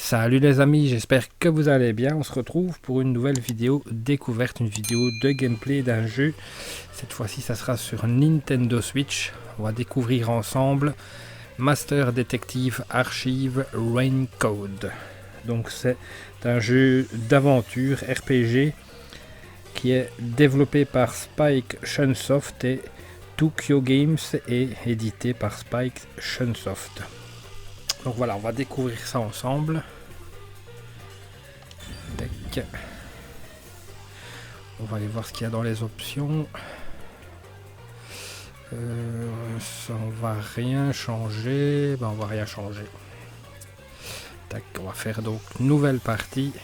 Salut les amis, j'espère que vous allez bien. On se retrouve pour une nouvelle vidéo découverte, une vidéo de gameplay d'un jeu. Cette fois-ci, ça sera sur Nintendo Switch. On va découvrir ensemble Master Detective Archive Raincode. Donc c'est un jeu d'aventure RPG qui est développé par Spike Chunsoft et Tokyo Games et édité par Spike Chunsoft. Donc voilà, on va découvrir ça ensemble. Tac. On va aller voir ce qu'il y a dans les options. Ça, on va rien changer. Ben, on va rien changer. Tac, on va faire donc nouvelle partie.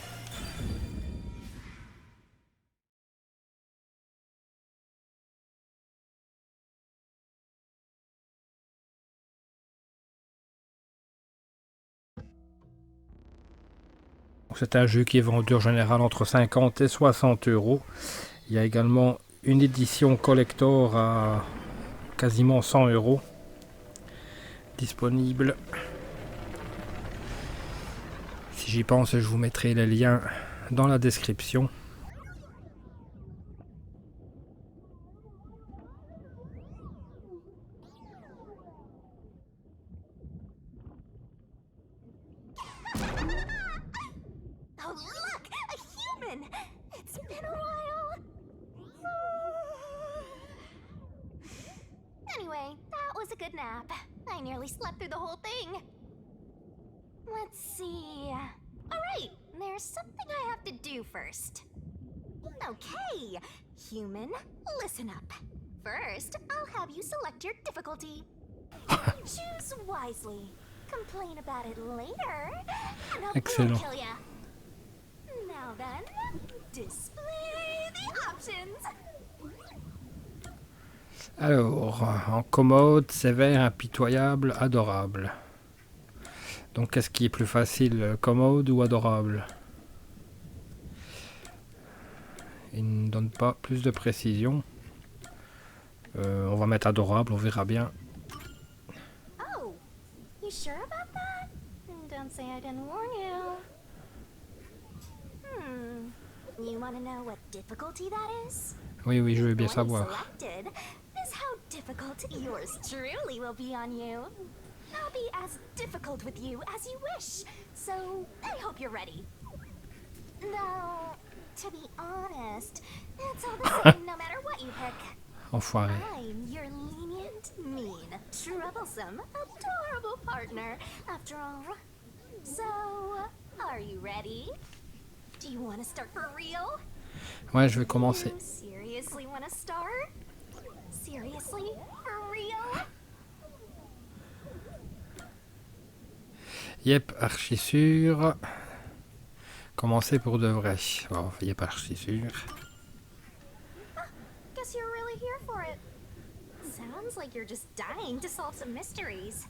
C'est un jeu qui est vendu en général entre 50 et 60 euros. Il y a également une édition collector à quasiment 100 euros disponible. Si j'y pense, je vous mettrai les liens dans la description. Anyway, that was a good nap. I nearly slept through the whole thing. Let's see. Alright, there's something I have to do first. Okay, human, listen up. First, I'll have you select your difficulty. Choose wisely. Complain about it later, and I'll kill ya. Now then, display the options. Alors, en commode, sévère, impitoyable, adorable. Donc, qu'est-ce qui est plus facile, commode ou adorable? Il ne donne pas plus de précision. On va mettre adorable, on verra bien. Oh, you sure about that? Don't say I didn't warn you. You want to know what difficulty that is? Oui, oui, je veux bien savoir. Selected is how difficult yours truly will be on you. I'll be as difficult with you as you wish, so I hope you're ready. Though, to be honest, it's all the same no matter what you pick. Enfoiré. I'm your lenient, mean, troublesome, adorable partner, after all. So, are you ready? Do you want to start for real? Ouais, je vais commencer. You seriously want to start? Seriously? For real? Yep, archi sûr. Commencer pour de vrai. Bon, yep, archi sûr. Guess you're really here for it. Sounds like you're just dying to solve some mysteries.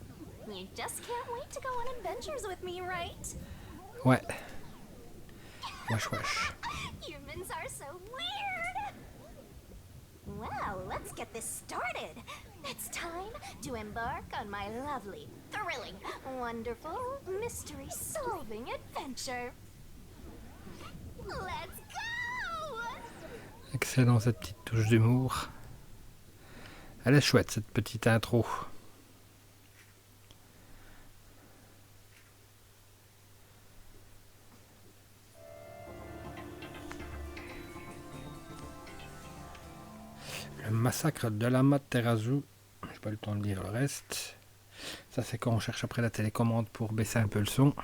You just can't wait to go on adventures with me, right? Ouais. Wesh, wesh. Humans are so weird! Well, let's get this started. It's time to embark on my lovely, thrilling, wonderful, mystery-solving adventure. Let's go! Excellent cette petite touche d'humour. Elle est chouette cette petite intro. Le massacre de l'Amaterasu. J'ai pas eu le temps de lire le reste. Ça c'est quand on cherche après la télécommande pour baisser un peu le son.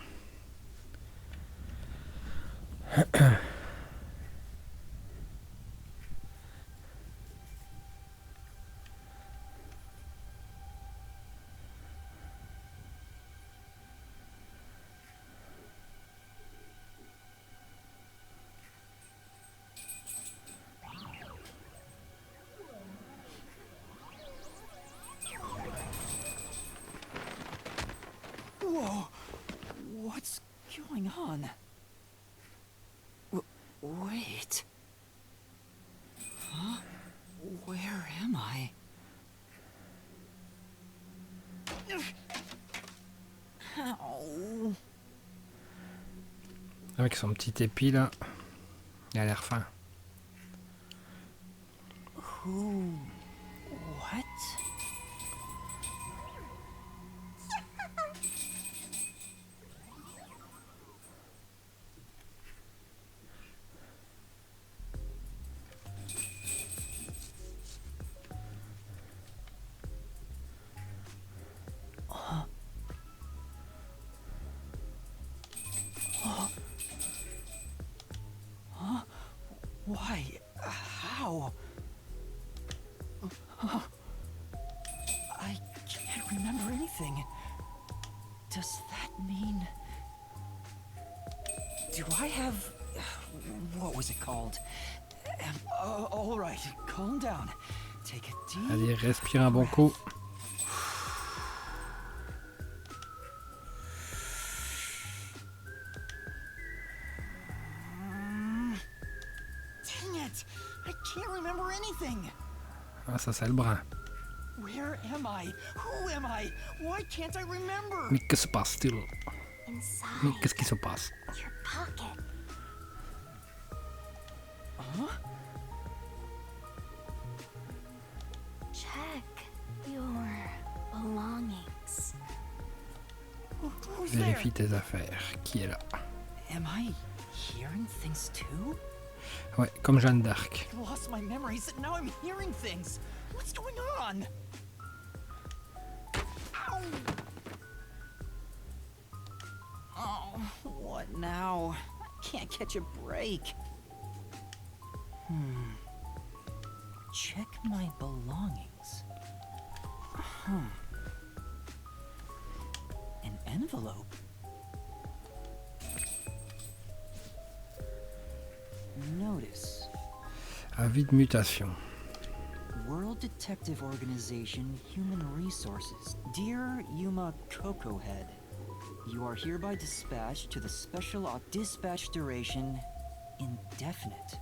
Whoa! What avec son petit épi là. Il a l'air fin. Who? What? Why? How? I can't remember anything. Does that mean... Do I have... What was it called? All right, calm down. Take a deep... Allez, respire un bon coup. Dang it! I can't remember anything. Ah, ça c'est le brin. Where am I? Who am I? Why can't I remember? Mais que se passe-t-il? Mais Inside qu'est-ce qui se passe? your pocket. Huh? Check your belongings. Who's there? Vérifie tes affaires. Qui est là? Am I hearing things too? Ouais, comme Jeanne d'Arc. I lost my memories and now I'm hearing things. What's going on? Ow! Oh, what now? I can't catch a break. Check my belongings. An envelope. Notice. Avis de mutation. World Detective Organization Human Resources. Dear Yuma Cocohead, you are hereby dispatched to the special dispatch duration indefinite.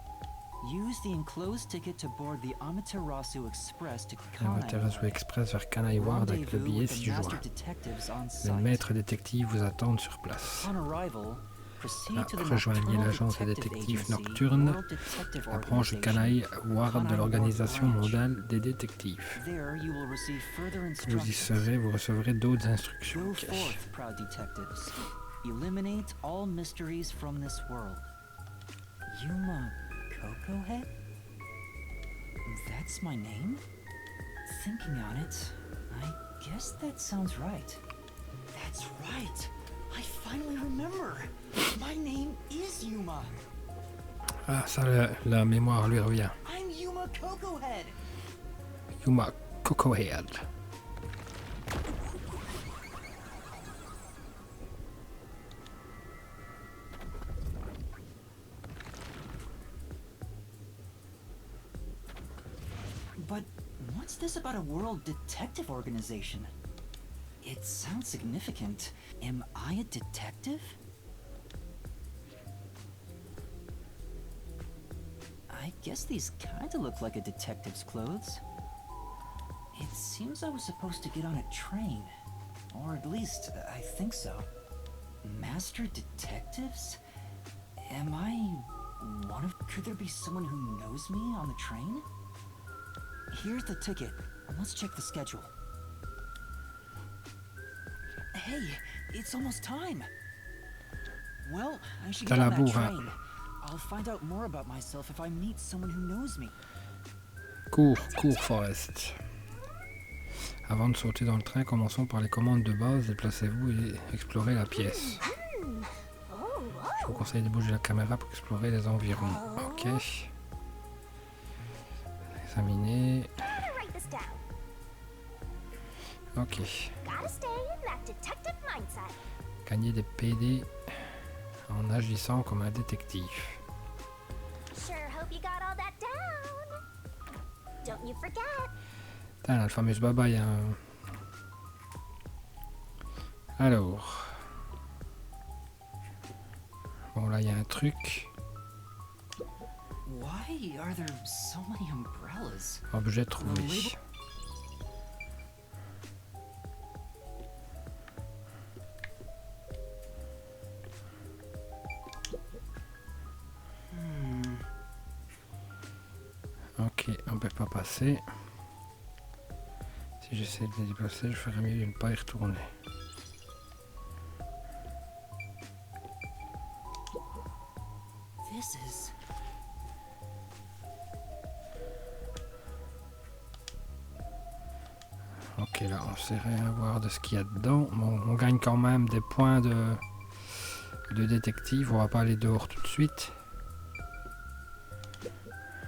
Use the enclosed ticket to board the Amaterasu Express to Amaterasu Kanai. Express vers Kanai Ward avec le billet 6 juin. Le maître détective vous attend sur place. Là, rejoignez l'agence des détectives nocturnes, la branche Kanai Ward de l'organisation mondiale des détectives. Vous y serez, vous recevrez d'autres instructions. Go Ok. forth, proud detectives. Eliminate all mysteries from this world. Yuma Cocohead? That's my name? Thinking on it, I guess that sounds right. That's right! I finally remember! My name is Yuma! Ah, ça, la mémoire lui revient. I'm Yuma Cocohead! Yuma Cocohead. But what's this about a world detective organization? It sounds significant. Am I a detective? I guess these kinda look like a detective's clothes. It seems I was supposed to get on a train. Or at least, I think so. Master detectives? Am I one of... Could there be someone who knows me on the train? Here's the ticket. Let's check the schedule. Hey, it's almost time. Well, I should get on that train. I'll find out more about myself if I meet someone who knows me. Cours, cours, Forest. Avant de sauter dans le train, commençons par les commandes de base. Déplacez-vous et explorez la pièce. Je vous conseille de bouger la caméra pour explorer les environs. Ok. Examiner. Ok. Gagner des PD en agissant comme un détective. Putain, la fameuse babaye. Hein. Alors. Bon, là, il y a un truc. Why are there so many umbrellas? Objet trouvé. Ok, on peut pas passer. Si j'essaie de les déplacer, je ferais mieux de ne pas y retourner. This is... Ok, là, on sait rien voir de ce qu'il y a dedans. Bon, on gagne quand même des points de détective. On va pas aller dehors tout de suite.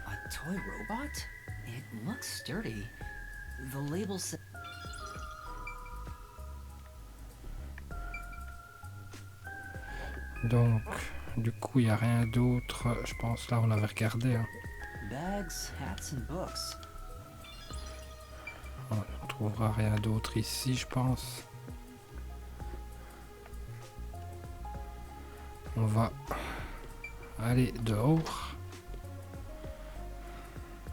a toy robot? It looks sturdy. The label says... Donc, du coup, il n'y a rien d'autre. Je pense là, on avait regardé. Hein. Bags, hats and books. On ne trouvera rien d'autre ici, je pense. On va aller dehors.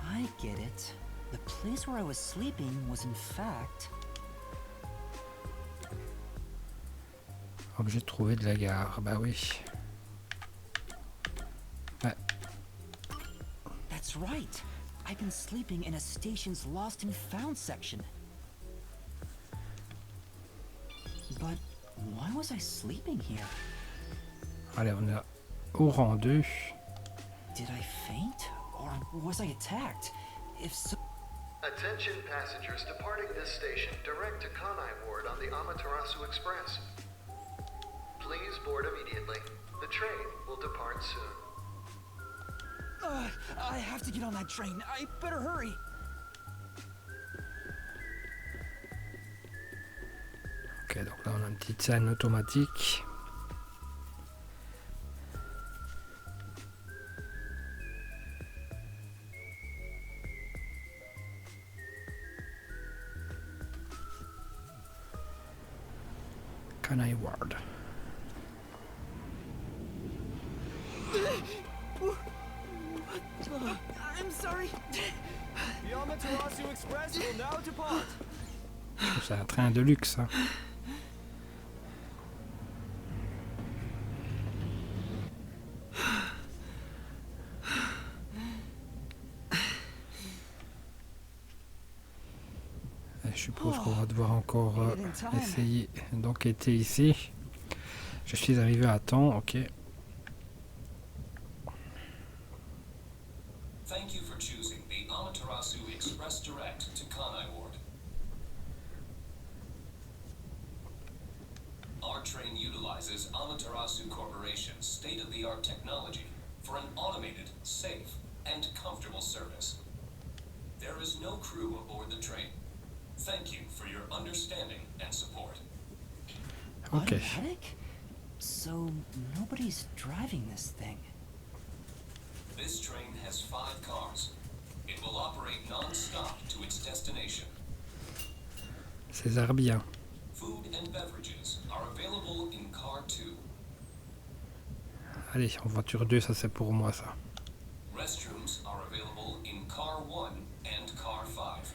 I get it. The place where I was sleeping was in fact... Objet trouvé de la gare. Bah oui. Ouais. That's right. I've been sleeping in a station's lost and found section. But why was I sleeping here? Allez, on est au rendu. Did I faint? Or was I attacked? If so... Attention passengers departing this station direct to Kanai Ward on the Amaterasu Express. Please board immediately. The train will depart soon. I have to get on that train. I better hurry. Ok, donc là on a une petite scène automatique. Kanai Ward. I'm sorry. The Amaterasu Express will now depart. C'est un train de luxe. Hein. Et je suppose qu'on va devoir encore essayer d'enquêter ici. Je suis arrivé à temps, ok. Thank you for choosing the Amaterasu Express Direct to Kanai Ward. Our train utilizes Amaterasu Corporation's state-of-the-art technology for an automated, safe, and comfortable service. There is no crew aboard the train. Thank you for your understanding and support. Ok. Automatic? So nobody's driving this thing. This train has 5 cars. It will operate non-stop to its destination. César bien. Food and beverages are available in car 2. Allez, en voiture 2, ça c'est pour moi ça. Restrooms are available in car 1 and car 5.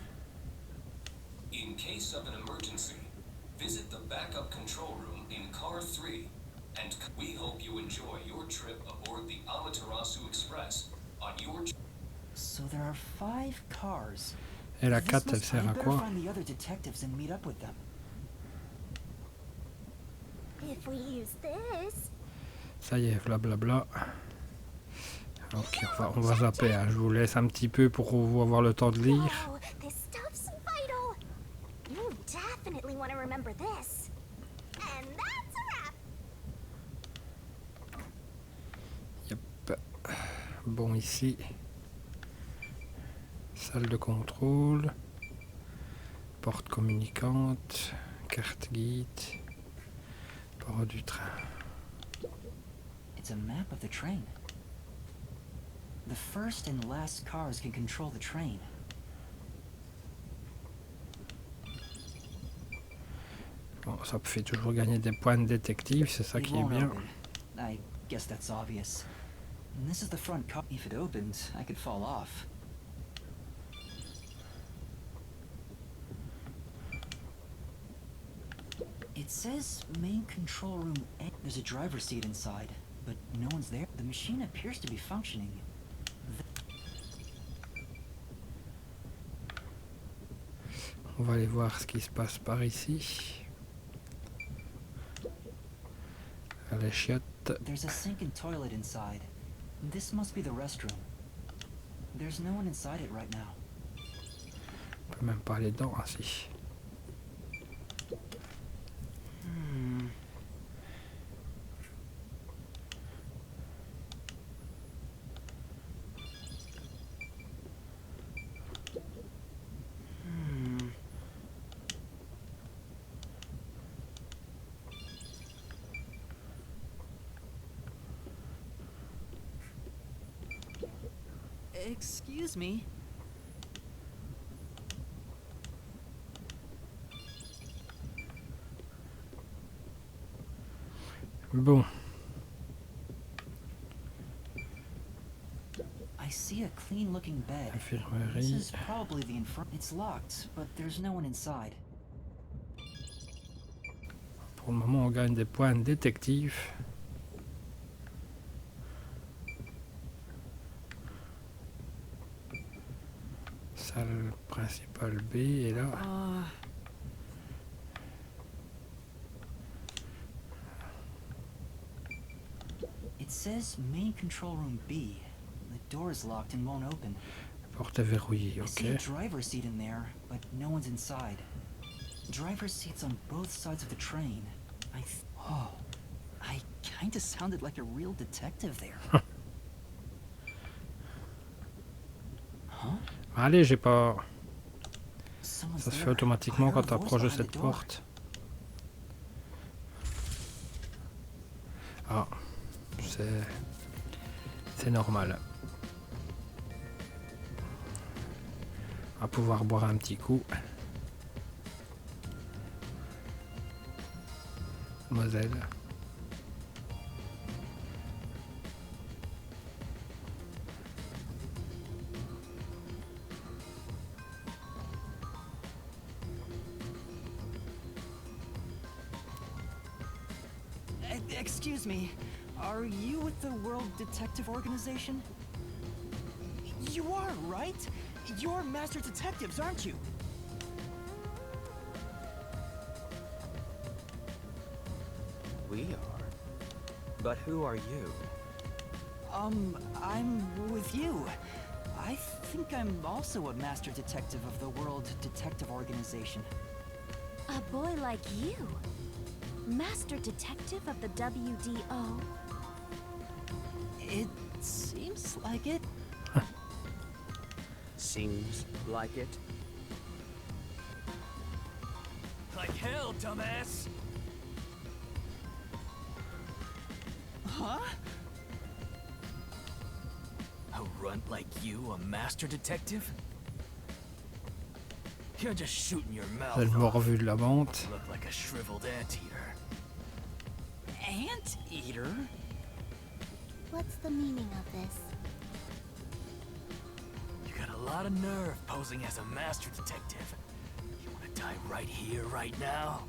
In case of an emergency, visit the backup control room in car 3. And we hope you enjoy your trip aboard the Amaterasu Express on your... So there are 5 cars. Et la This 4, elle must- sert I à better quoi? find the other detectives and meet up with them. If we use this, Ça y est, blablabla. Ok, on va zapper. Hein. Je vous laisse un petit peu pour vous avoir le temps de lire. whoa, this stuff's vital. You definitely want to remember this. And that's a wrap. Yep. Bon, ici. Salle de contrôle. Porte communicante. Carte guide. Port du train. It's a map of the train. The first and last cars can control the train. Bon, ça fait toujours gagner des points de détective, c'est ça It qui est won't bien. open. I guess that's obvious. And this is the front car. If it opened, I could fall off. It says main control room A. There's a driver's seat inside, but no one's there. The machine appears to be functioning. On va aller voir ce qui se passe par ici. Les chiottes. There's a sink and toilet inside. This must be the restroom. There's no one inside it right now. On peut même pas aller dedans, ainsi. Excuse me. Bon. I see a clean-looking bed. This Infirmerie. is probably the infirmary. It's locked, but there's no one inside. Pour le moment, on gagne des points de détective. Salle principale B est là. It says main control room B. The door is locked and won't open. Porte est verrouillée, I see a ok. driver's seat in there, but no one's inside. Driver's seats on both sides of the train. I kinda sounded like a real detective there. Allez, j'ai pas... Someone's Ça se fait there. automatiquement I heard quand a tu voice approches de behind the cette door. porte. Ah, c'est normal. On va pouvoir boire un petit coup. Mademoiselle. Excuse me, are you with the World Detective Organization? You are, right? You're master detectives, aren't you? We are. But who are you? I'm with you. I think I'm also a master detective of the World Detective Organization. A boy like you? Master Detective of the WDO? It seems like it. Seems like it. Like hell, dumbass! Huh? A runt like you, a master detective? You're just shooting your mouth C'est le off. morvu de la vente. Look like a shriveled anteater. Anteater? What's the meaning of this? You got a lot of nerve posing as a master detective. You wanna die right here, right now?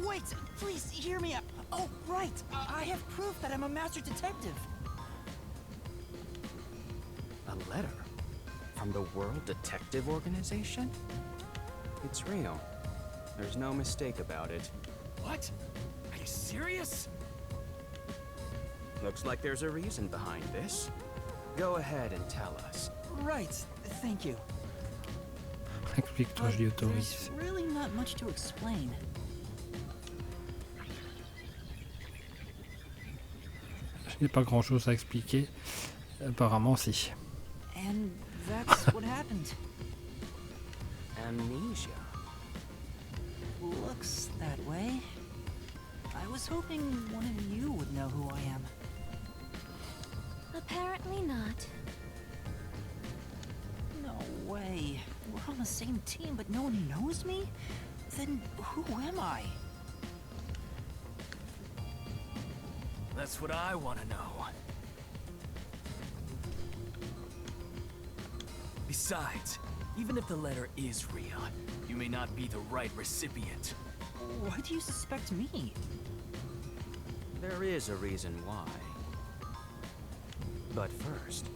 Wait, please hear me out. Oh, right. I have proof that I'm a master detective. A letter? From the World Detective Organization? It's real. There's no mistake about it. What? Are you serious? Looks like there's a reason behind this. Go ahead and tell us. Right, thank you. Explique-toi, je lui autorise. There's really not much to explain. Je n'ai pas grand-chose à expliquer. Apparemment, si. And that's what happened. Amnesia. Looks that way. I was hoping one of you would know who I am. Apparently not. No way. We're on the same team, but no one knows me? Then who am I? That's what I wanna know. Besides, even if the letter is real, you may not be the right recipient. Why do you suspect me? There is a reason why. But first,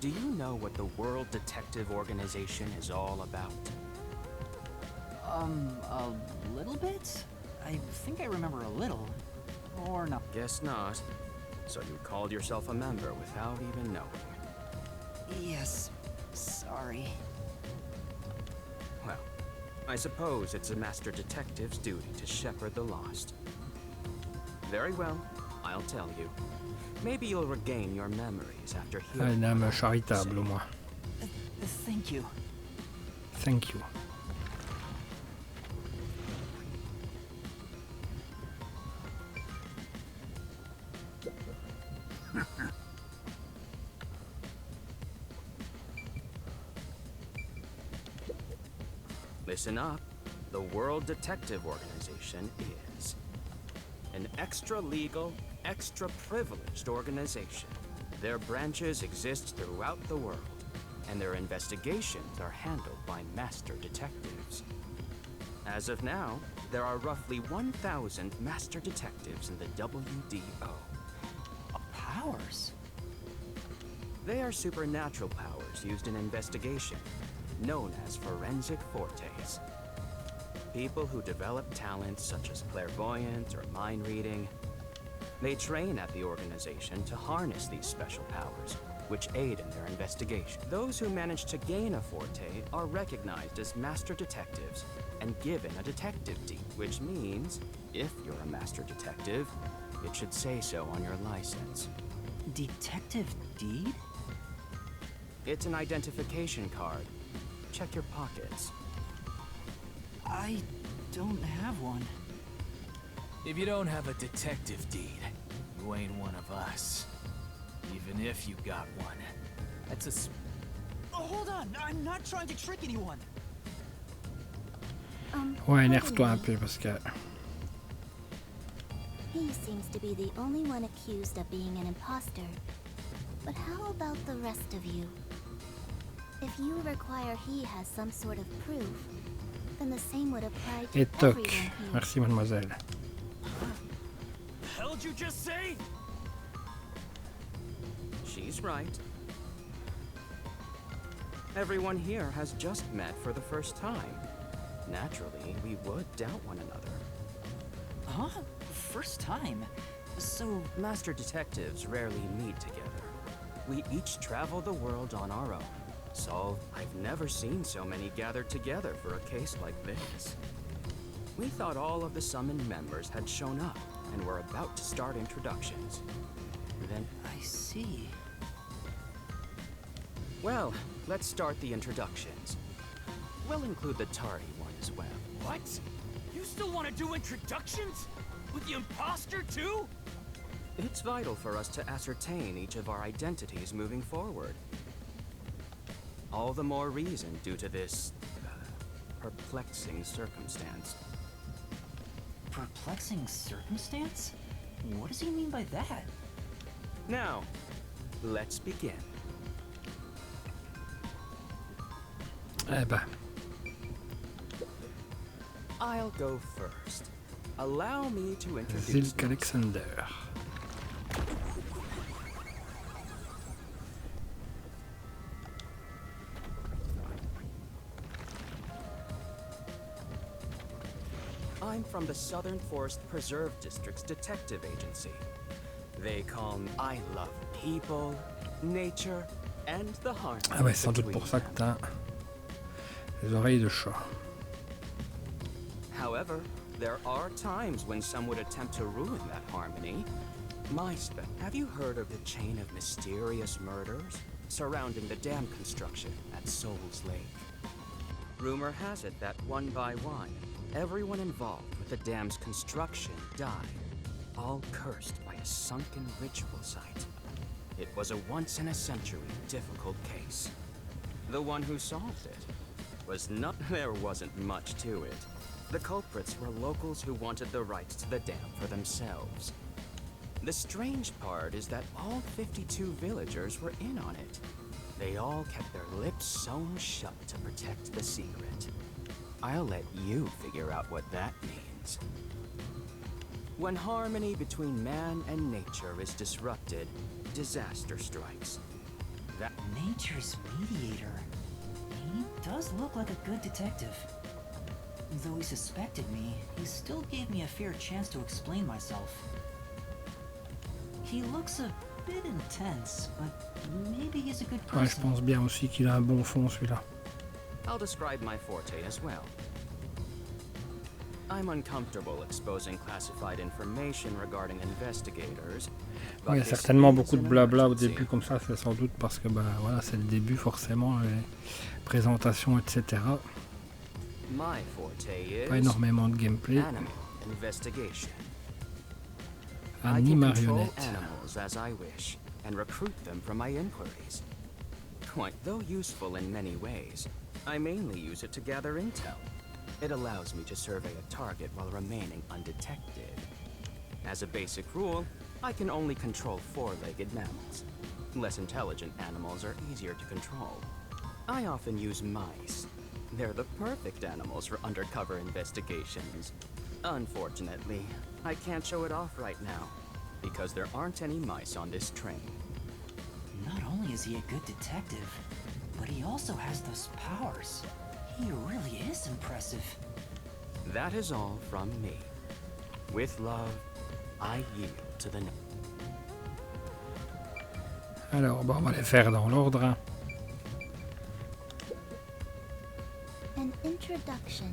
do you know what the World Detective Organization is all about? A little bit? I think I remember a little. Or not. Guess not. So you called yourself a member without even knowing. Yes. Sorry. Well, I suppose it's a master detective's duty to shepherd the lost. Very well, I'll tell you. Maybe you'll regain your memories after hearing. Un homme charitable, au moins. Thank you. Thank you. Listen up. The World Detective Organization is an extra-legal, extra-privileged organization. Their branches exist throughout the world, and their investigations are handled by master detectives. As of now, there are roughly 1,000 master detectives in the WDO. Powers? They are supernatural powers used in investigation, known as forensic fortes. People who develop talents such as clairvoyance or mind reading. They train at the organization to harness these special powers, which aid in their investigation. Those who manage to gain a forte are recognized as master detectives and given a detective deed, which means, if you're a master detective, it should say so on your license. Detective deed? It's an identification card. Check your pockets. I don't have one. If you don't have a detective deed, you ain't one of us. Even if you got one. That's a... Oh, hold on! I'm not trying to trick anyone! Ouais, énerve-toi un peu parce que... He seems to be the only one accused of being an imposter. But how about the rest of you? If you require he has some sort of proof, then the same would apply to Et toc. everyone here. Merci, mademoiselle. The hell'd you just say? She's right. Everyone here has just met for the first time. Naturally, we would doubt one another. Huh? First time? So... Master detectives rarely meet together. We each travel the world on our own. So, I've never seen so many gathered together for a case like this. We thought all of the summoned members had shown up and were about to start introductions. Then... I see. Well, let's start the introductions. We'll include the tardy one as well. What? You still want to do introductions? With the imposter too? It's vital for us to ascertain each of our identities moving forward. All the more reason due to this perplexing circumstance. Perplexing circumstance? What does he mean by that? Now, let's begin. Eh ben, I'll go first. Allow me to introduce Zilk Alexander. I'm from the Southern Forest Preserve District's detective agency. They call me I love people, nature, and the heart. Ah ouais, c'est sans doute pour ça que t'as les oreilles de chat. However, there are times when some would attempt to ruin that harmony. Have you heard of the chain of mysterious murders surrounding the dam construction at Souls Lake? Rumor has it that one by one, everyone involved with the dam's construction died, all cursed by a sunken ritual site. It was a once-in-a-century difficult case. The one who solved it was not... There wasn't much to it. The culprits were locals who wanted the rights to the dam for themselves. The strange part is that all 52 villagers were in on it. They all kept their lips sewn shut to protect the secret. I'll let you figure out what that means. When harmony between man and nature is disrupted, disaster strikes. That Nature's mediator. He does look like a good detective. Though he suspected me, he still gave me a fair chance to explain myself. He looks a bit intense, but maybe he's a good person. Ouais, je pense bien aussi qu'il a un bon fond celui-là. I'll describe my forte as well. I'm uncomfortable exposing classified information regarding investigators. Ouais, il y a certainement beaucoup de blabla au début comme ça, c'est sans doute parce que bah voilà, c'est le début forcément, les présentations, etc. My forte is Pas énormément de gameplay, animal investigation. I ni can control marionnette. animals as I wish and recruit them from my inquiries. Quite though useful in many ways, I mainly use it to gather intel. It allows me to survey a target while remaining undetected. As a basic rule, I can only control four-legged mammals. Less intelligent animals are easier to control. I often use mice. They're the perfect animals for undercover investigations. Unfortunately, I can't show it off right now, because there aren't any mice on this train. Not only is he a good detective, but he also has those powers. He really is impressive. That is all from me. With love, I yield to the... Alors, bon, on va les faire dans l'ordre. Hein. An introduction.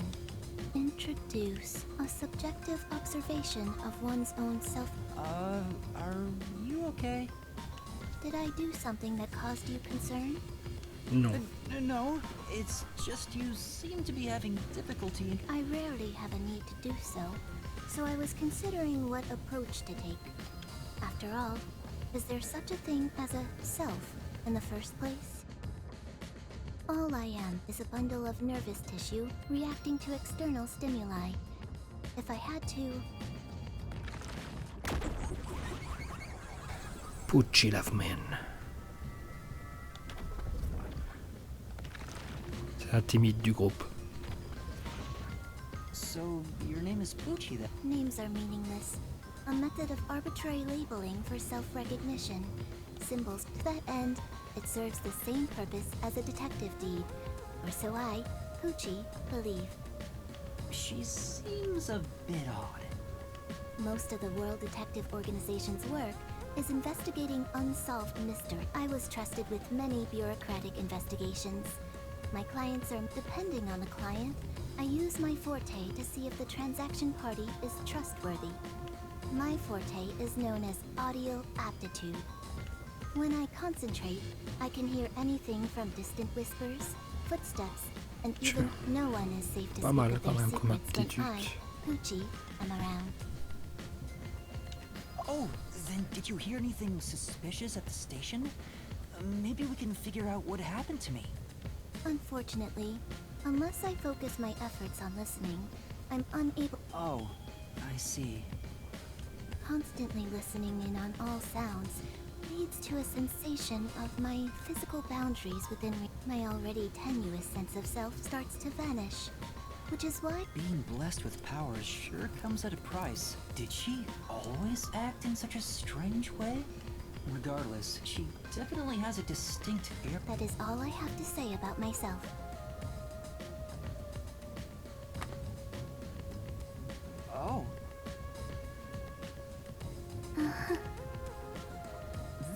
Introduce a subjective observation of one's own self. Are you okay? Did I do something that caused you concern? Non. No, it's just you seem to be having difficulty. I rarely have a need to do so I was considering what approach to take. After all, is there such a thing as a self in the first place? All I am is a bundle of nervous tissue reacting to external stimuli. If I had to... Pucci Loveman. C'est la timide du groupe. So, your name is Poochie then? Names are meaningless. A method of arbitrary labeling for self-recognition. Symbols to that end, it serves the same purpose as a detective deed. Or so I, Poochie, believe. She seems a bit odd. Most of the World Detective Organization's work is investigating unsolved mysteries. I was trusted with many bureaucratic investigations. My clients are depending on the client. I use my forte to see if the transaction party is trustworthy. My forte is known as audio aptitude. When I concentrate, I can hear anything from distant whispers, footsteps, and even no one is safe to Pas speak mal of quand their même comme secrets when I, aptitude. Poochie, am around. Oh, then did you hear anything suspicious at the station? Maybe we can figure out what happened to me. Unfortunately, unless I focus my efforts on listening, I'm unable... Oh, I see. Constantly listening in on all sounds leads to a sensation of my physical boundaries within my already tenuous sense of self starts to vanish, which is why... Being blessed with powers sure comes at a price. Did she always act in such a strange way? Regardless, she definitely has a distinct air. That is all I have to say about myself. Oh.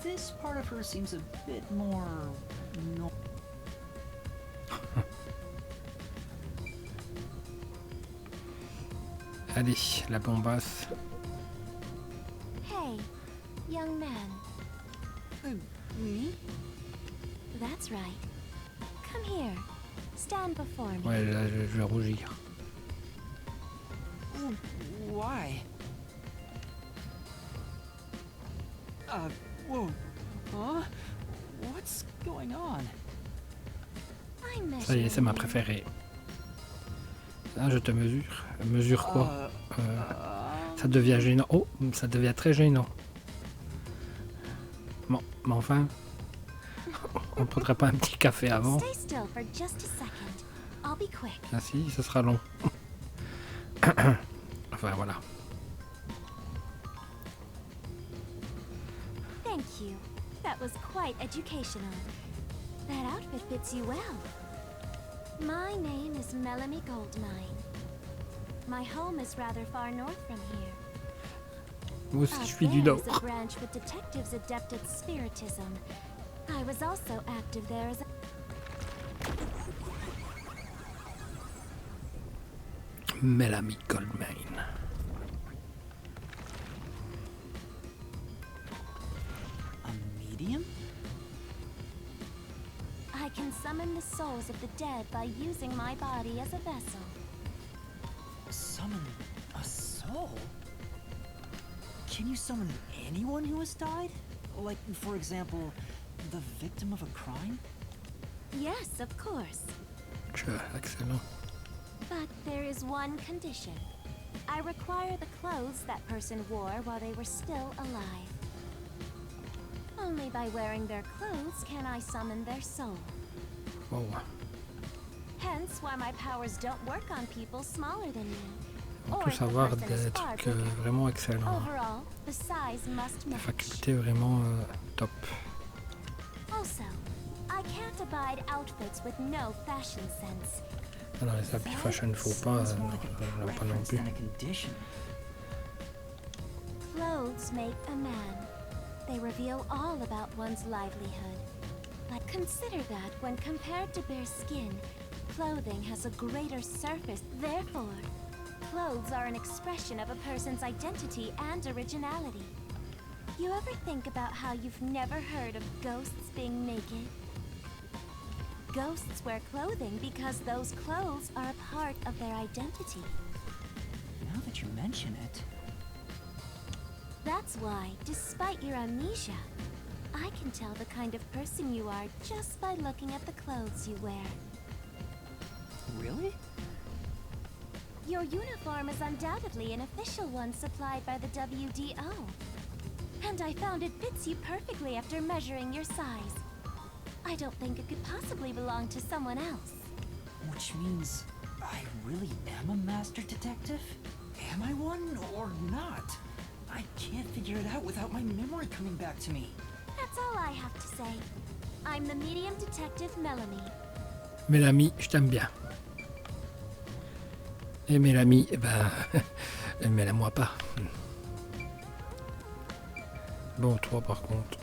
This part of her seems a bit more... no. Allez, la bombasse. Hey, young man. Me? That's right. Come here. Stand before me. Ouais, là, je vais rougir. Why? Whoa. Huh? What's going on? I measure Ça y est, c'est ma you. préférée. Là, je te mesure. Mesure quoi? Ça devient gênant. Oh, ça devient très gênant. Bon, mais enfin, on ne prendrait pas un petit café avant? Stay still for just a second. I'll be quick. Ah si, ce sera long. Enfin, voilà. Thank you. That was quite educational. That outfit fits you well. My name is Melanie Goldmine. My home is rather far north from here. Moi aussi, je suis du Nord. There is a branch with detectives adept at spiritism. I was also active there as a... Melanie Goldman. A medium? I can summon the souls of the dead by using my body as a vessel. Summon a soul? Can you summon anyone who has died? Like, for example, the victim of a crime? Yes, of course. Excellent. But there is one condition. I require the clothes that person wore while they were still alive. Only by wearing their clothes can I summon their soul. Oh. Hence why my powers don't work on people smaller than me. On Or peut if the savoir person is des far trucs bigger. vraiment excellents. Overall, the size must Des match. facultés vraiment top. Also, I can't abide outfits with no fashion sense. Alors les habits fashion, faut pas, Sounds more like a non, pas non preference plus. than a condition. Clothes make a man. They reveal all about one's livelihood. But consider that when compared to bare skin, clothing has a greater surface. Therefore, clothes are an expression of a person's identity and originality. You ever think about how you've never heard of ghosts being naked? Ghosts wear clothing because those clothes are a part of their identity. Now that you mention it, That's why, despite your amnesia, I can tell the kind of person you are just by looking at the clothes you wear. really? Your uniform is undoubtedly an official one supplied by the WDO. And I found it fits you perfectly after measuring your size. I don't think it could possibly belong to someone else. Which means I really am a master detective? Am I one or not? I can't figure it out without my memory coming back to me. That's all I have to say. I'm the medium detective Melanie. Mélanie, je t'aime bien. Et Mélanie, eh ben, mets-la-moi pas. Bon, toi par contre.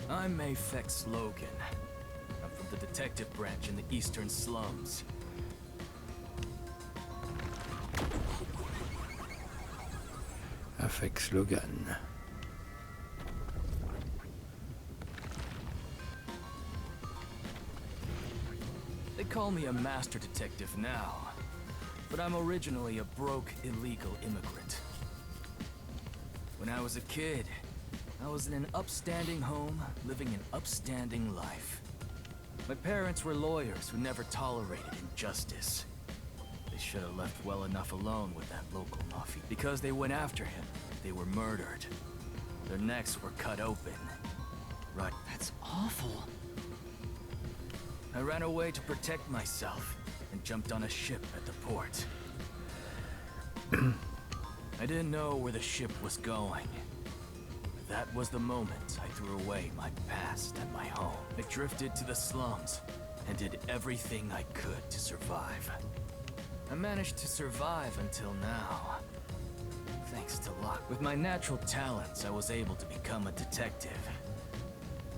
I'm Mayfex Logan. I'm from the detective branch in the eastern slums. Afex Logan. They call me a master detective now, but I'm originally a broke, illegal immigrant. When I was a kid, I was in an upstanding home, living an upstanding life. My parents were lawyers who never tolerated injustice. They should have left well enough alone with that local mafia. Because they went after him, they were murdered. Their necks were cut open. Right. That's awful. I ran away to protect myself and jumped on a ship at the port. I didn't know where the ship was going. That was the moment I threw away my past and my home. I drifted to the slums and did everything I could to survive. I managed to survive until now. Thanks to luck. With my natural talents, I was able to become a detective.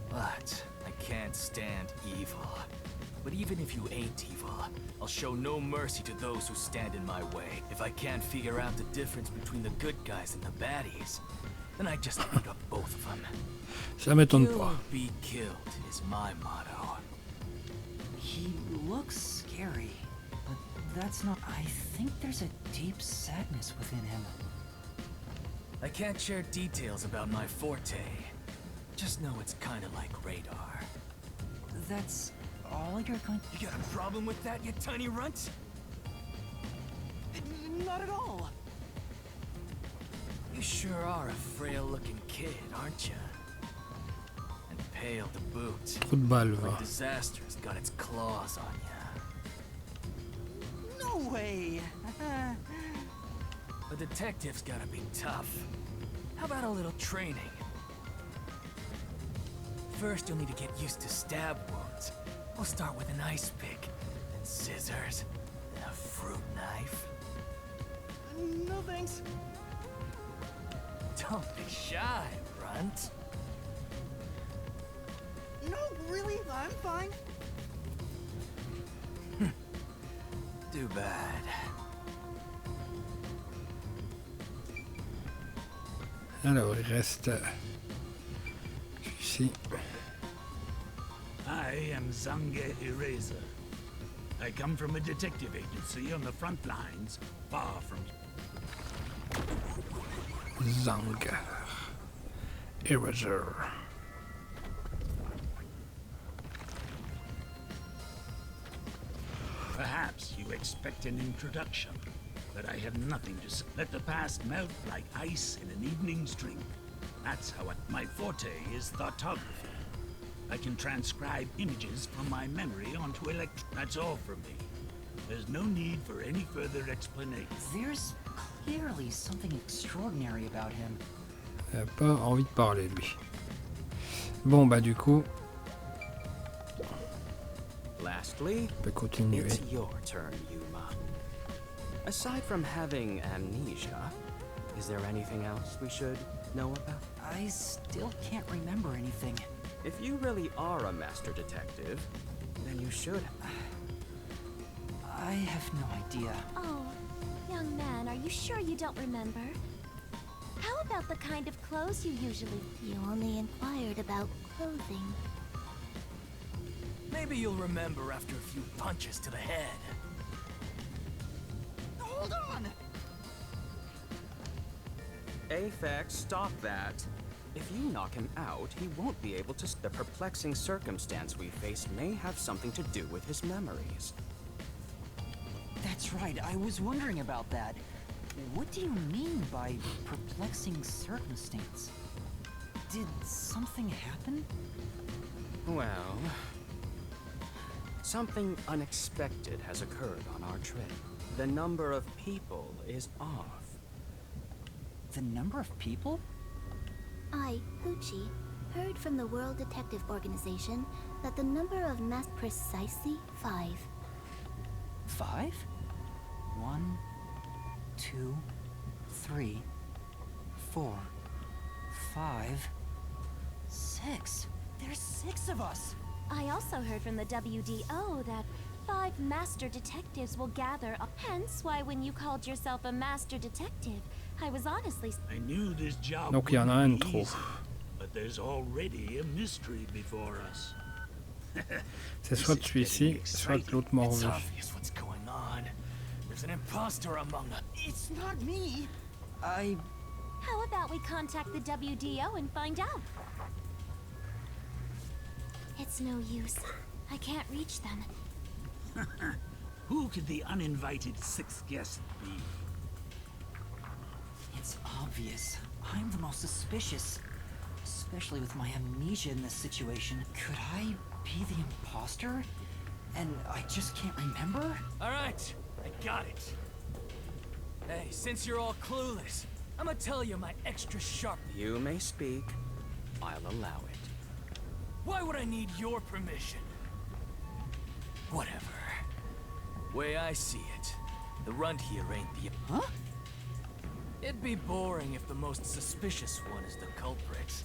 But I can't stand evil. But even if you ain't evil, I'll show no mercy to those who stand in my way. If I can't figure out the difference between the good guys and the baddies, then I just beat up both of them. Ça m'étonne Kill pas. or be killed is my motto. He looks scary, but that's not... I think there's a deep sadness within him. I can't share details about my forte. Just know it's kinda like radar. That's all you're going... You got a problem with that, you tiny runt? Not at all. You sure are a frail-looking kid, aren't you? And pale to boot. Trou de balle, va. Like disaster's got its claws on you. No way. A detective's gotta be tough. How about a little training? First, you'll need to get used to stab wounds. We'll start with an ice pick, then scissors, then a fruit knife. No thanks. Don't be shy, Runt. No, really, I'm fine. Too bad. Alors, il reste celui-ci. I am Zange Eraser. I come from a detective agency on the front lines, far from... Zanger. Eraser. Perhaps you expect an introduction, but I have nothing to say. Let the past melt like ice in an evening's drink. That's how my forte is thoughtography. I can transcribe images from my memory onto That's all from me. There's no need for any further explanation. There's clearly something extraordinary about him. Il n'a pas envie de parler, lui. Bon, bah du coup, Lastly, on peut continuer. it's your turn, Yuma. Aside from having amnesia, is there anything else we should know about? I still can't remember anything. If you really are a master detective, then you should. I have no idea. Oh, young man, are you sure you don't remember? How about the kind of clothes you usually... You only inquired about clothing. Maybe you'll remember after a few punches to the head. Hold on! Aphex, stop that. If you knock him out, he won't be able to... The perplexing circumstance we face may have something to do with his memories. That's right, I was wondering about that. What do you mean by perplexing circumstance? Did something happen? Well, something unexpected has occurred on our trip. The number of people is off. The number of people? I, Hoochie, heard from the World Detective Organization that the number of mass precisely 5. 5? 1, 2, 3, 4, 5, 6. There's 6 of us. I also heard from the WDO that 5 master detectives will gather up. Hence why when you called yourself a master detective, I was honestly... I knew this job Donc il y en a un wouldn't be trop. easy, but there's already a mystery before us. C'est soit celui-ci, soit l'autre mort It's vu. obvious what's going on. There's an imposter among us. It's not me! How about we contact the WDO and find out? It's no use. I can't reach them. Who could the uninvited 6th guest be? It's obvious. I'm the most suspicious. Especially with my amnesia in this situation. Could I be the imposter? And I just can't remember? All right, I got it. Hey, since you're all clueless, I'm gonna tell you my extra sharp... You may speak. I'll allow it. Why would I need your permission? Whatever. Way I see it, the runt here ain't the... Huh? It'd be boring if the most suspicious one is the culprit.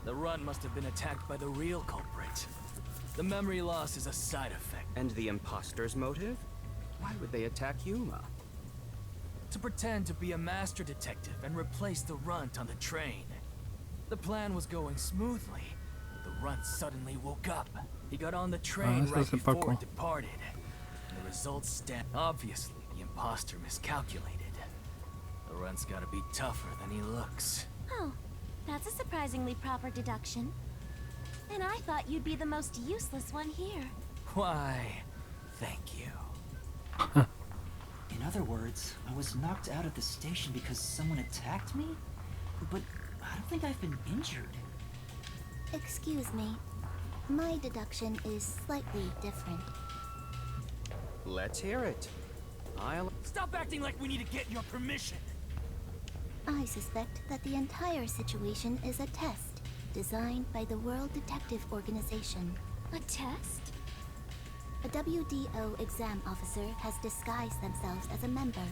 The runt must have been attacked by the real culprit. The memory loss is a side effect. And the imposter's motive? Why would they attack Yuma? To pretend to be a master detective and replace the runt on the train. The plan was going smoothly. The runt suddenly woke up. He got on the train ça, right c'est pas before con. it departed. And the results stand. Obviously, the imposter miscalculated. The runt's gotta be tougher than he looks. Oh, that's a surprisingly proper deduction. And I thought you'd be the most useless one here. Why, thank you. In other words, I was knocked out at the station because someone attacked me? But I don't think I've been injured. Excuse me. My deduction is slightly different. Let's hear it. I'll... Stop acting like we need to get your permission. I suspect that the entire situation is a test designed by the World Detective Organization. A test? A WDO exam officer has disguised themselves as a member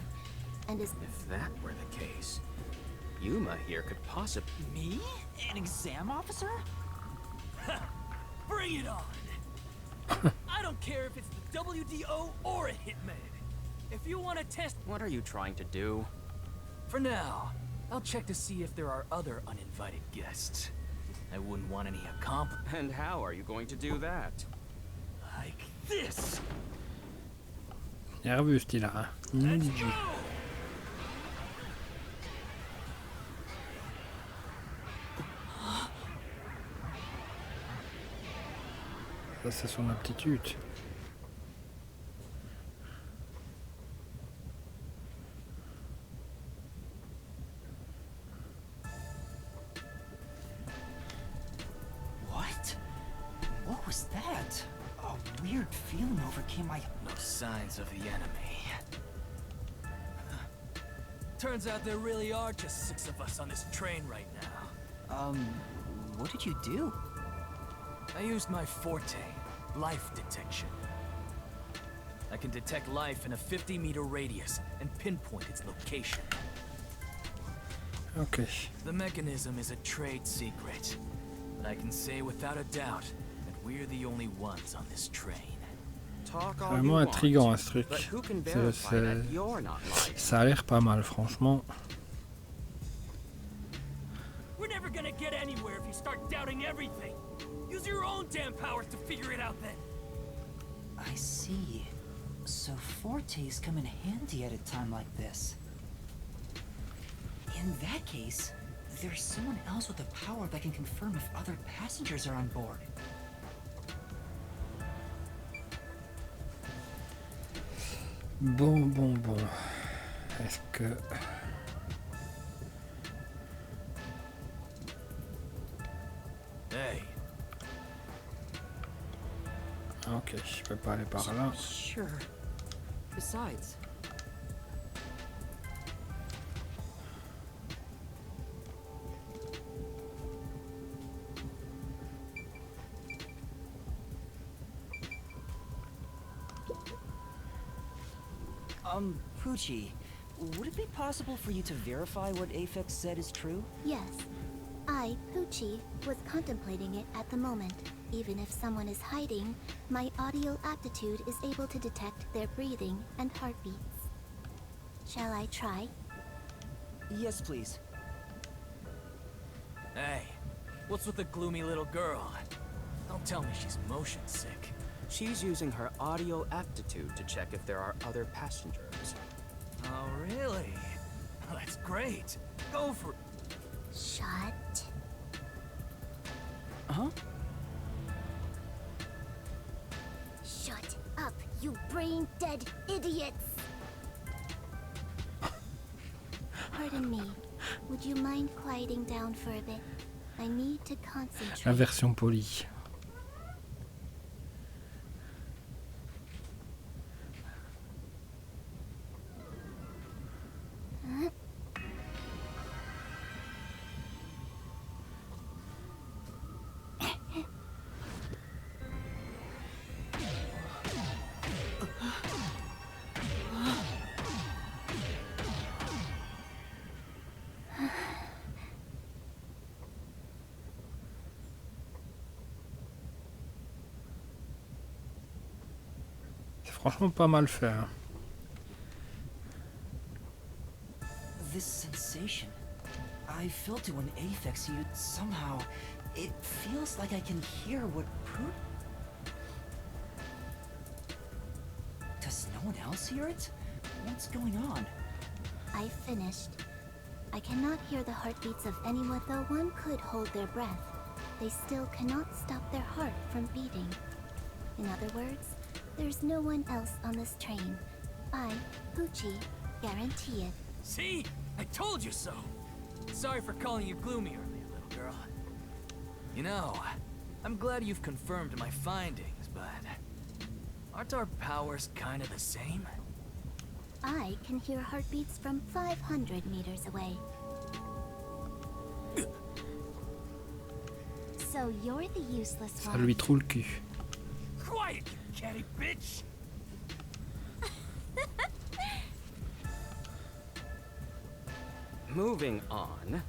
and is... If that were the case, Yuma here could possibly... Me? An exam officer? Bring it on! I don't care if it's the WDO or a hitman. If you want to test... What are you trying to do? For now, I'll check to see if there are other uninvited guests. I wouldn't want any And how are you going to do that? like this. Nerveux ce là, hein. Let's go! Ça c'est son aptitude. What? What was that? A weird feeling overcame my... No signs of the enemy. Turns out there really are just 6 of us on this train right now. What did you do? I used my forte, life detection. I can detect life in a 50-meter radius and pinpoint its location. Ok. The mechanism is a trade secret, but I can say without a doubt that we're the only ones on this train. Talk all you Vraiment want, intriguant ce truc. but who can verify that you're not lying? Ça a l'air pas mal franchement. We're never gonna get anywhere if you start doubting everything. Use your own damn powers to figure it out then. I see. So fortes come in handy at a time like this. In that case, there's someone else with the power that can confirm if other passengers are on board. Bon. Est-ce que... Hey, Ok, je peux pas aller par là. Sure. Besides, Poochie, would it be possible for you to verify what Aphex said is true? Yes. I, Poochie, was contemplating it at the moment. Even if someone is hiding, my audio aptitude is able to detect their breathing and heartbeats. Shall I try? Yes, please. hey, what's with the gloomy little girl? Don't tell me she's motion sick. she's using her audio aptitude to check if there are other passengers. Oh, really? Well, that's great. Go for it. Shut. Huh? Shut up, you brain-dead idiots! Pardon me. Would you mind quieting down for a bit? I need to La concentrate. version polie. C'est franchement pas mal fait. Hein. This sensation. I felt it when Aphex used somehow. It feels like I can hear what Does no one else hear it? What's going on? I finished. I cannot hear the heartbeats of anyone, though one could hold their breath. They still cannot stop their heart from beating. In other words, there's no one else on this train. I, Poochie, guarantee it. See? I told you so. Sorry for calling you gloomy earlier, little girl. You know, I'm glad you've confirmed my findings, but aren't our powers kind of the same? I can hear heartbeats from 500 meters away. So you're the useless Ça one. lui trouve le cul. Quiet, you catty bitch! Moving on,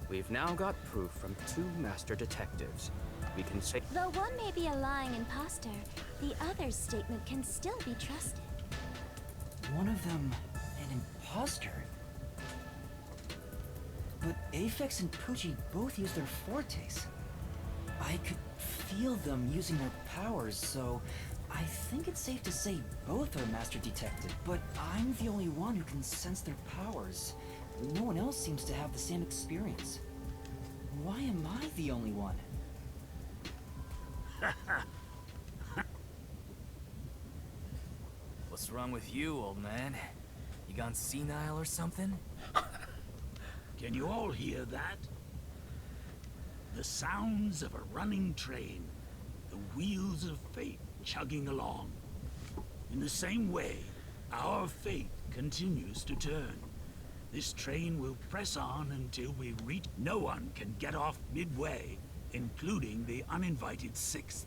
we've now got proof from 2 master detectives. We can say... Though one may be a lying imposter, the other's statement can still be trusted. One of them, an imposter? But Aphex and Poochie both use their fortes. I could feel them using their powers, so I think it's safe to say both are master detective. But I'm the only one who can sense their powers. No one else seems to have the same experience. Why am I the only one? What's wrong with you, old man? You gone senile or something? Can you all hear that? The sounds of a running train, the wheels of fate chugging along. In the same way, our fate continues to turn. This train will press on until we reach... No one can get off midway, including the uninvited 6th.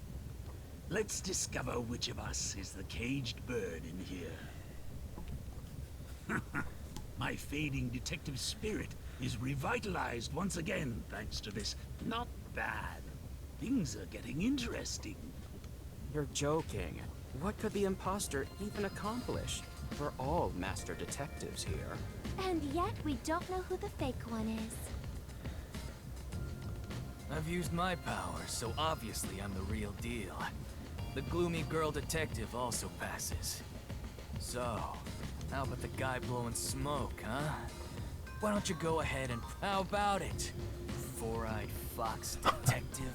Let's discover which of us is the caged bird in here. My fading detective spirit is revitalized once again thanks to this. Not bad. Things are getting interesting. You're joking. What could the imposter even accomplish? We're all master detectives here. And yet we don't know who the fake one is. I've used my powers, so obviously I'm the real deal. The gloomy girl detective also passes. So, how about the guy blowing smoke, huh? Why don't you go ahead and... How about it? Four-eyed fox detective?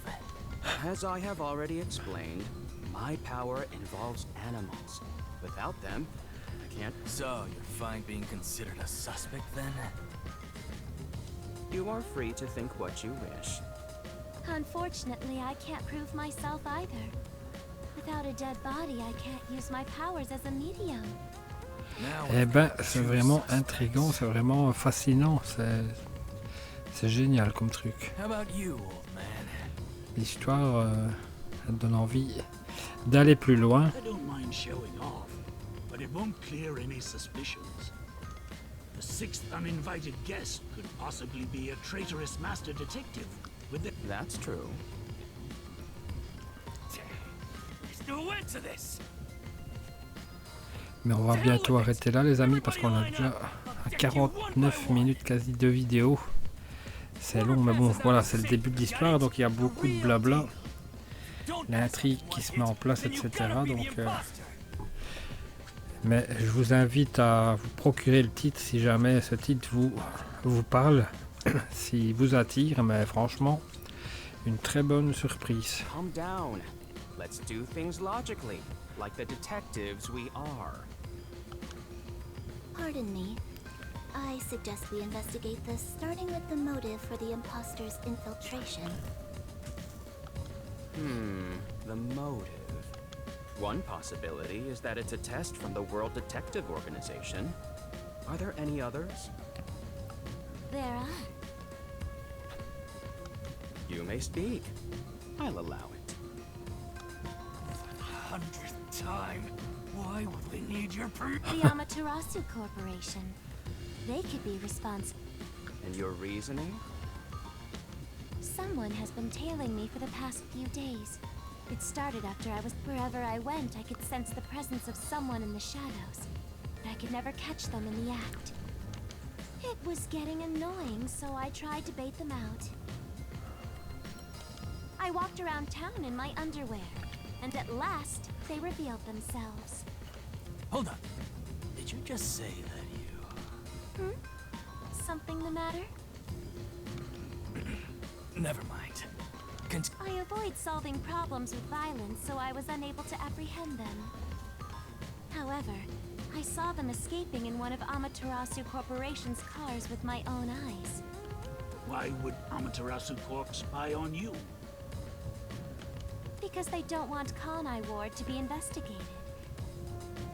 As I have already explained, my power involves animals. Without them, I can't... So, you're fine being considered a suspect then? You are free to think what you wish. Unfortunately, I can't prove myself either. Without a dead body, I can't use my powers as a medium. Eh ben, c'est vraiment intriguant, c'est vraiment fascinant, c'est génial comme truc. L'histoire elle donne envie d'aller plus loin. I don't mind showing off, but it won't clear any suspicions. The 6th uninvited guest could possibly be a traitorous master detective with the... That's true. There's no end to this. Mais on va bientôt arrêter là les amis parce qu'on a déjà 49 minutes quasi de vidéo. C'est long mais bon voilà c'est le début de l'histoire donc il y a beaucoup de blabla. L'intrigue qui se met en place etc. Donc, mais je vous invite à vous procurer le titre si jamais ce titre vous parle, s'il vous attire mais franchement une très bonne surprise. Calm down. Let's do things logically, like the detectives we are. Pardon me. I suggest we investigate this, starting with the motive for the imposter's infiltration. The motive. One possibility is that it's a test from the World Detective Organization. Are there any others? There are. You may speak. I'll allow it. 100th time. Why would we need your permission? The Amaterasu Corporation. They could be responsible. And your reasoning? Someone has been tailing me for the past few days. It started after I was... Wherever I went, I could sense the presence of someone in the shadows. But I could never catch them in the act. It was getting annoying, so I tried to bait them out. I walked around town in my underwear, and at last, they revealed themselves. Hold on. Did you just say that you... Something the matter? Never mind. I avoid solving problems with violence, so I was unable to apprehend them. However, I saw them escaping in one of Amaterasu Corporation's cars with my own eyes. Why would Amaterasu Corp spy on you? Because they don't want Kanai Ward to be investigated.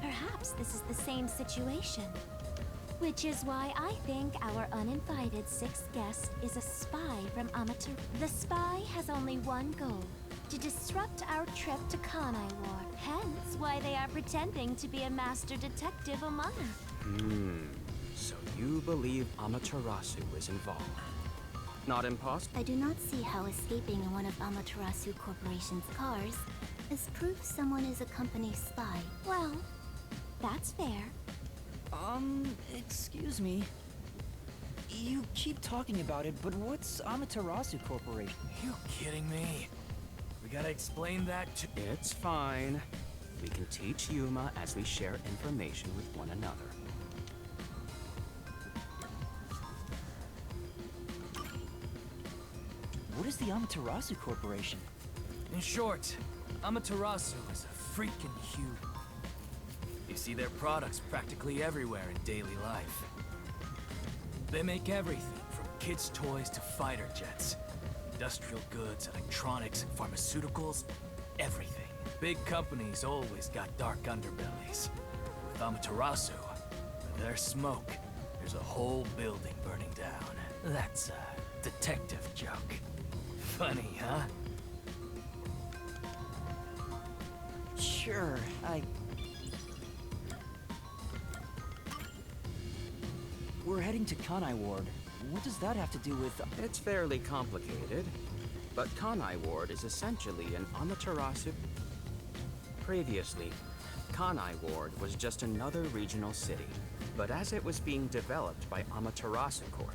Perhaps this is the same situation. Which is why I think our uninvited 6th guest is a spy from Amaterasu. The spy has only one goal, to disrupt our trip to Kanai Ward. Hence why they are pretending to be a master detective among us. So you believe Amaterasu is involved? Not impossible? I do not see how escaping in one of Amaterasu Corporation's cars is proof someone is a company spy. Well, that's fair. Excuse me. You keep talking about it, but what's Amaterasu Corporation? You kidding me? We gotta explain that to... It's fine. We can teach Yuma as we share information with one another. What is the Amaterasu Corporation? In short, Amaterasu is a freaking huge... You see their products practically everywhere in daily life. They make everything from kids' toys to fighter jets. Industrial goods, electronics, pharmaceuticals, everything. Big companies always got dark underbellies. With Amaterasu, with their smoke, there's a whole building burning down. That's a detective joke. Funny, huh? Sure, We're heading to Kanai Ward. What does that have to do with... It's fairly complicated, but Kanai Ward is essentially an Amaterasu... Previously, Kanai Ward was just another regional city, but as it was being developed by Amaterasu Corp,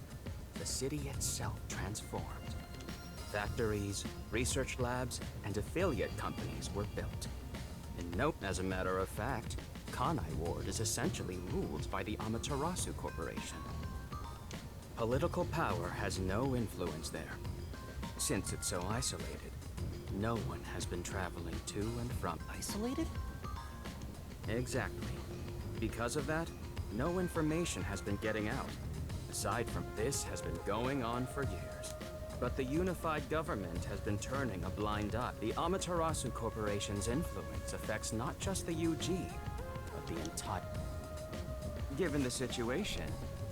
the city itself transformed. Factories, research labs, and affiliate companies were built. And note, as a matter of fact, Kanai Ward is essentially ruled by the Amaterasu Corporation. Political power has no influence there. Since it's so isolated, no one has been traveling to and from. Isolated? Exactly. Because of that, no information has been getting out. Aside from this has been going on for years. But the unified government has been turning a blind eye. The Amaterasu Corporation's influence affects not just the UG, but the entire... Given the situation,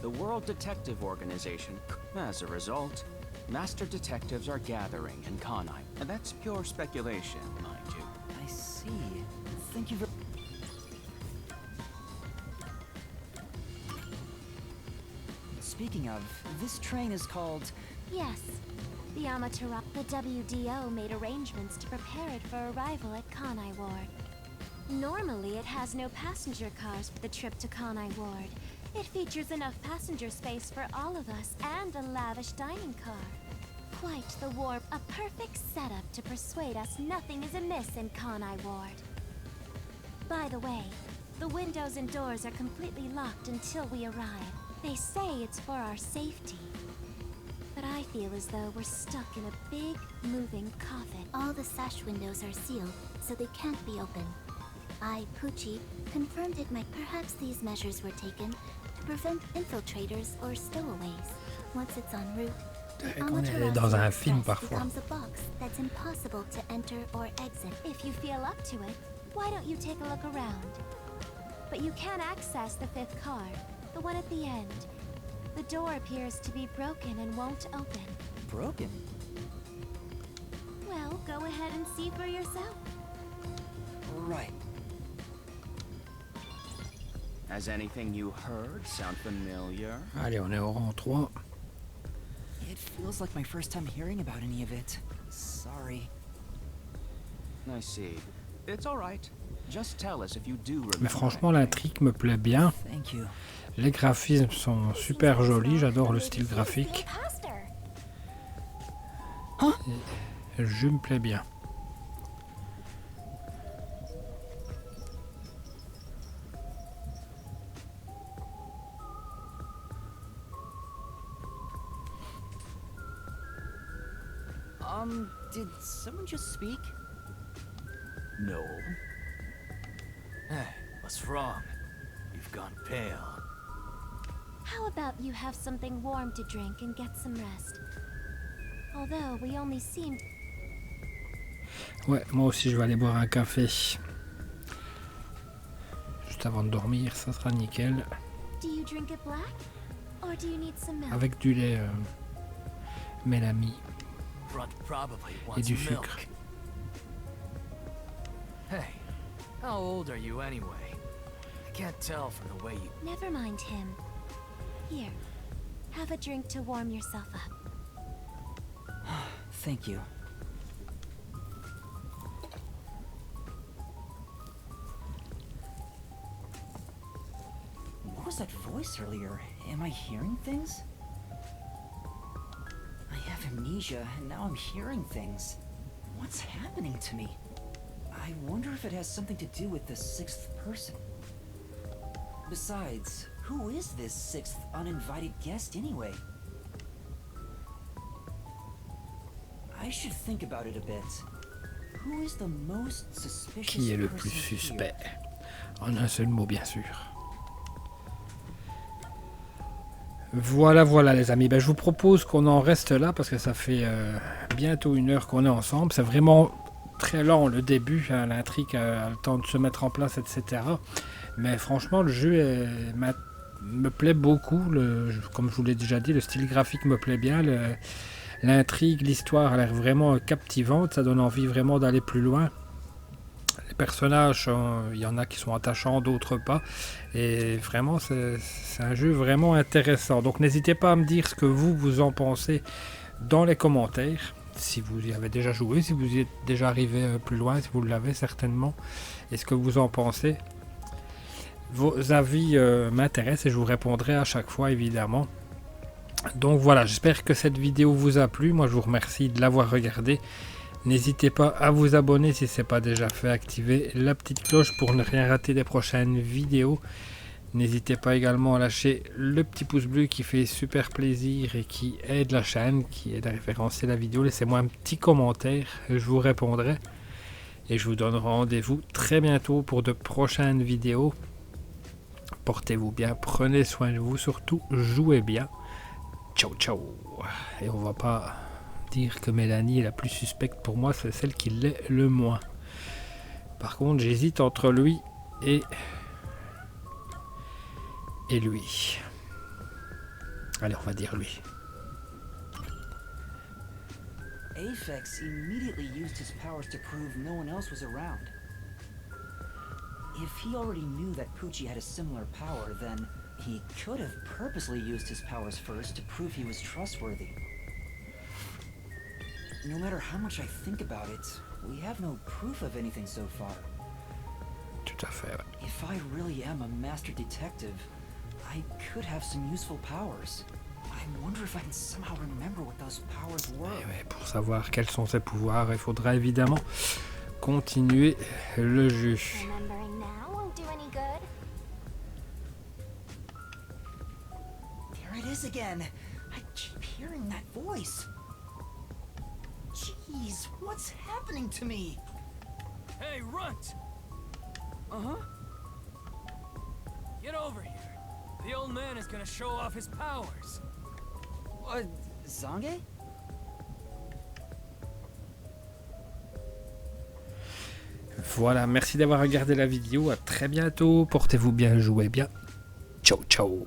the World Detective Organization... As a result, master detectives are gathering in Kanai. And that's pure speculation, mind you. I see. Thank you very... Speaking of, this train is called... Yes. The Amaterasu... The WDO made arrangements to prepare it for arrival at Kanai Ward. Normally, it has no passenger cars for the trip to Kanai Ward. It features enough passenger space for all of us and a lavish dining car. Quite the warp, a perfect setup to persuade us nothing is amiss in Kanai Ward. By the way, the windows and doors are completely locked until we arrive. They say it's for our safety. But I feel as though we're stuck in a big, moving coffin. All the sash windows are sealed, so they can't be opened. I, Poochie, confirmed it might perhaps these measures were taken to prevent infiltrators or stowaways. Once it's en route, the Amaterasu Express becomes a box that's impossible to enter or exit. If you feel up to it, why don't you take a look around? But you can access the fifth car, the one at the end. The door appears to be broken and won't open. Broken? Well, go ahead and see for yourself. Right. Has anything you heard sound familiar? Allez, on est au rang 3. It feels like my first time hearing about any of it. Sorry. I see. It's all right. Just tell us if you do remember. Mais franchement, l'intrigue me plaît bien. Thank you. Les graphismes sont super jolis, j'adore le style graphique. Et le jeu me plaît bien. Did someone just speak? No. Hey, what's wrong? You've gone pale. How about you have something warm to drink and get some rest? Although we only seemed... Ouais, moi aussi je vais aller boire un café. Juste avant de dormir, ça sera nickel. Do you drink it black? Or do you need some milk? Avec du lait Mélanie Brunt probably et wants du milk. sucre. Hey, how old are you anyway? I can't tell from the way you... Never mind him. Here, have a drink to warm yourself up. Thank you. What was that voice earlier? Am I hearing things? I have amnesia, and now I'm hearing things. What's happening to me? I wonder if it has something to do with the sixth person. Besides, who is this sixth uninvited guest anyway? I should think about it a bit. Who is the most suspicious Qui est le plus person suspect? here? En un seul mot, bien sûr. Voilà, voilà les amis. Ben, je vous propose qu'on en reste là parce que ça fait bientôt 1 heure qu'on est ensemble. C'est vraiment très lent le début, hein, l'intrigue a le temps de se mettre en place, etc. Mais franchement, le jeu me plaît beaucoup. Comme je vous l'ai déjà dit, le style graphique me plaît bien. L'intrigue, l'histoire a l'air vraiment captivante. Ça donne envie vraiment d'aller plus loin. Les personnages, il y en a qui sont attachants, d'autres pas. Et vraiment, c'est un jeu vraiment intéressant. Donc n'hésitez pas à me dire ce que vous en pensez dans les commentaires. Si vous y avez déjà joué, si vous y êtes déjà arrivé plus loin, si vous l'avez certainement. Et ce que vous en pensez. Vos avis m'intéressent et je vous répondrai à chaque fois évidemment. Donc voilà, j'espère que cette vidéo vous a plu. Moi je vous remercie de l'avoir regardée. N'hésitez pas à vous abonner si ce n'est pas déjà fait, activer la petite cloche pour ne rien rater des prochaines vidéos. N'hésitez pas également à lâcher le petit pouce bleu qui fait super plaisir et qui aide la chaîne, qui aide à référencer la vidéo. Laissez-moi un petit commentaire, je vous répondrai. Et je vous donne rendez-vous très bientôt pour de prochaines vidéos. Portez-vous bien, prenez soin de vous, surtout jouez bien. Ciao ciao. Et on va pas dire que Mélanie est la plus suspecte pour moi, c'est celle qui l'est le moins. Par contre, j'hésite entre lui et lui. Allez, on va dire lui. Aphex immediately used his powers to prove no one else was around. If he already knew that Poochie had a similar power, then he could have purposely used his powers first to prove he was trustworthy. No matter how much I think about it, we have no proof of anything so far. Tout à fait. Ouais. If I really am a master detective, I could have some useful powers. I wonder if I can somehow remember what those powers were. Ouais, pour savoir quels sont ses pouvoirs, il faudra évidemment continuer le jeu. Remembering now won't do any good. There it is again. I keep hearing that voice. Jeez, what's happening to me? Hey, Runt! Uh-huh. Get over here. The old man is gonna show off his powers. Zange? Voilà, merci d'avoir regardé la vidéo. À très bientôt. Portez-vous bien, jouez bien. Ciao, ciao.